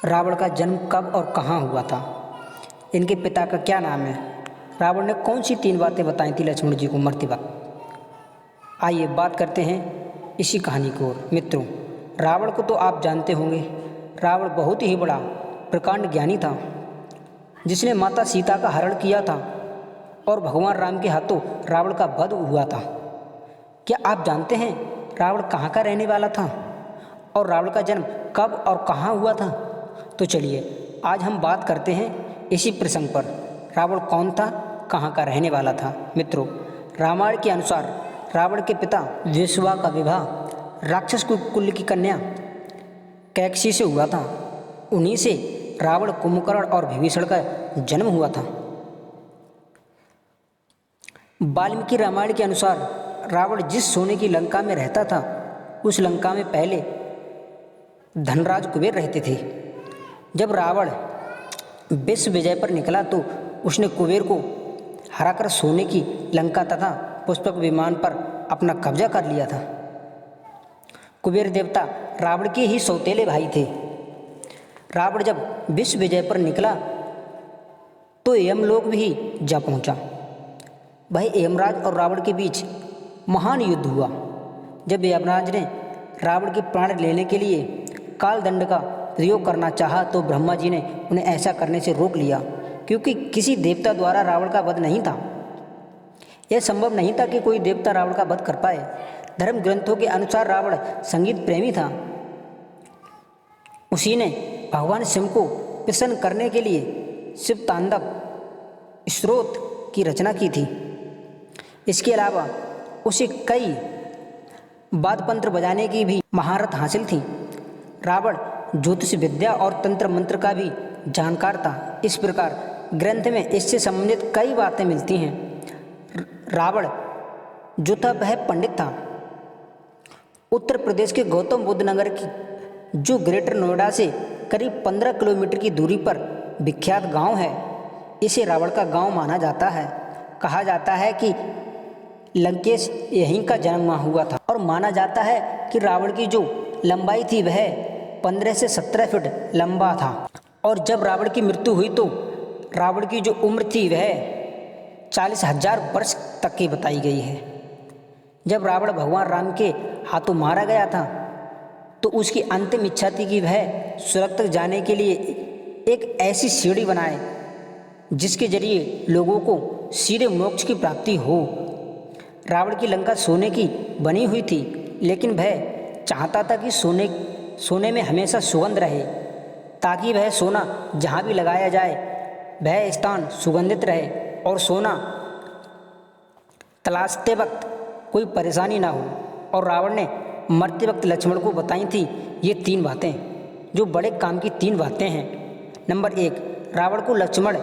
रावण का जन्म कब और कहाँ हुआ था? इनके पिता का क्या नाम है? रावण ने कौन सी 3 बातें बताई थी लक्ष्मण जी को मरते वक्त? आइए बात करते हैं इसी कहानी की ओर। मित्रों, रावण को तो आप जानते होंगे। रावण बहुत ही बड़ा प्रकांड ज्ञानी था, जिसने माता सीता का हरण किया था और भगवान राम के हाथों रावण का वध हुआ था। क्या आप जानते हैं रावण कहाँ का रहने वाला था और रावण का जन्म कब और कहाँ हुआ था? तो चलिए आज हम बात करते हैं इसी प्रसंग पर। रावण कौन था, कहाँ का रहने वाला था? मित्रों, रामायण के अनुसार रावण के पिता विश्वा का विवाह राक्षस कुल की कन्या कैकसी से हुआ था। उन्हीं से रावण, कुंभकर्ण और विभीषण का जन्म हुआ था। वाल्मीकि रामायण के अनुसार रावण जिस सोने की लंका में रहता था, उस लंका में पहले धनराज कुबेर रहते थे। जब रावण विश्व विजय पर निकला तो उसने कुबेर को हराकर सोने की लंका तथा पुष्पक विमान पर अपना कब्जा कर लिया था। कुबेर देवता रावण के ही सौतेले भाई थे। रावण जब विश्व विजय पर निकला तो यमलोक भी जा पहुंचा। भाई यमराज और रावण के बीच महान युद्ध हुआ। जब यमराज ने रावण के प्राण लेने के लिए कालदंड का प्रयोग करना चाहा तो ब्रह्मा जी ने उन्हें ऐसा करने से रोक लिया, क्योंकि किसी देवता द्वारा रावण का वध नहीं था। यह संभव नहीं था कि कोई देवता रावण का वध कर पाए। धर्म ग्रंथों के अनुसार रावण संगीत प्रेमी था। उसी ने भगवान शिव को प्रसन्न करने के लिए शिव तांडव स्तोत्र की रचना की थी। इसके अलावा उसे कई वाद्ययंत्र बजाने की भी महारत हासिल थी। रावण ज्योतिष विद्या और तंत्र मंत्र का भी जानकार था। इस प्रकार ग्रंथ में इससे संबंधित कई बातें मिलती हैं। रावण जो था वह पंडित था। उत्तर प्रदेश के गौतम बुद्ध नगर की जो ग्रेटर नोएडा से करीब 15 किलोमीटर की दूरी पर विख्यात गांव है, इसे रावण का गांव माना जाता है। कहा जाता है कि लंकेश यहीं का जन्म हुआ था और माना जाता है कि रावण की जो लंबाई थी वह 15 से 17 फीट लंबा था। और जब रावण की मृत्यु हुई तो रावण की जो उम्र थी वह 40,000 वर्ष तक की बताई गई है। जब रावण भगवान राम के हाथों मारा गया था तो उसकी अंतिम इच्छा थी कि वह स्वर्ग तक जाने के लिए एक ऐसी सीढ़ी बनाए जिसके जरिए लोगों को सीधे मोक्ष की प्राप्ति हो। रावण की लंका सोने की बनी हुई थी, लेकिन वह चाहता था कि सोने में हमेशा सुगंध रहे, ताकि वह सोना जहाँ भी लगाया जाए वह स्थान सुगंधित रहे और सोना तलाशते वक्त कोई परेशानी ना हो। और रावण ने मरते वक्त लक्ष्मण को बताई थी ये 3 बातें, जो बड़े काम की 3 बातें हैं। नंबर 1, रावण को लक्ष्मण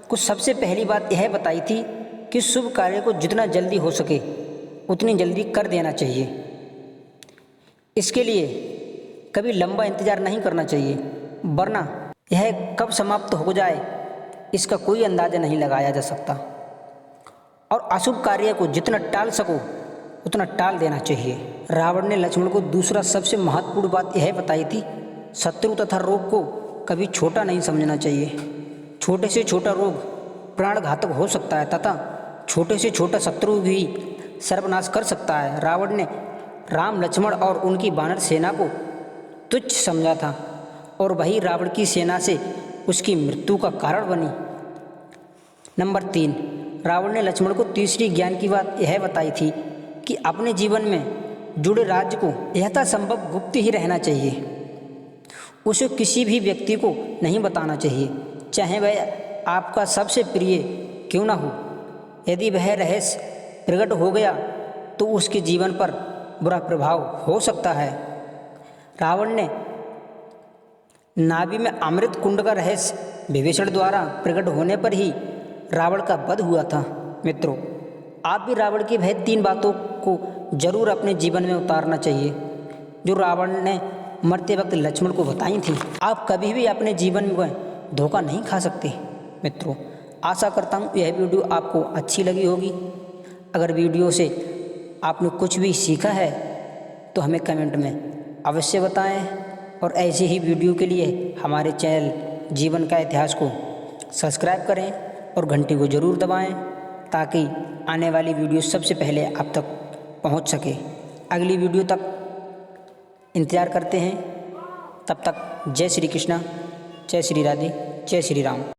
को सबसे पहली बात यह बताई थी कि शुभ कार्य को जितना जल्दी हो सके उतनी जल्दी कर देना चाहिए। इसके लिए कभी लंबा इंतजार नहीं करना चाहिए, वरना यह कब समाप्त हो जाए इसका कोई अंदाजा नहीं लगाया जा सकता। और अशुभ कार्य को जितना टाल सको उतना टाल देना चाहिए। रावण ने लक्ष्मण को दूसरा सबसे महत्वपूर्ण बात यह बताई थी, शत्रु तथा रोग को कभी छोटा नहीं समझना चाहिए। छोटे से छोटा रोग प्राणघातक हो सकता है तथा छोटे से छोटा शत्रु भी सर्वनाश कर सकता है। रावण ने राम, लक्ष्मण और उनकी वानर सेना को तुच्छ समझा था और वही रावण की सेना से उसकी मृत्यु का कारण बनी। नंबर 3, रावण ने लक्ष्मण को तीसरी ज्ञान की बात यह बताई थी कि अपने जीवन में जुड़े राज्य को यथासंभव गुप्त ही रहना चाहिए। उसे किसी भी व्यक्ति को नहीं बताना चाहिए, चाहे वह आपका सबसे प्रिय क्यों ना हो। यदि वह रहस्य प्रकट हो गया तो उसके जीवन पर बुरा प्रभाव हो सकता है। रावण ने नाभि में अमृत कुंड का रहस्य विभीषण द्वारा प्रकट होने पर ही रावण का वध हुआ था। मित्रों, आप भी रावण की वह 3 बातों को जरूर अपने जीवन में उतारना चाहिए जो रावण ने मरते वक्त लक्ष्मण को बताई थी। आप कभी भी अपने जीवन में धोखा नहीं खा सकते। मित्रों, आशा करता हूँ यह वीडियो आपको अच्छी लगी होगी। अगर वीडियो से आपने कुछ भी सीखा है तो हमें कमेंट में अवश्य बताएं और ऐसे ही वीडियो के लिए हमारे चैनल जीवन का इतिहास को सब्सक्राइब करें और घंटी को ज़रूर दबाएं ताकि आने वाली वीडियो सबसे पहले आप तक पहुंच सके। अगली वीडियो तक इंतज़ार करते हैं। तब तक जय श्री कृष्णा, जय श्री राधे, जय श्री राम।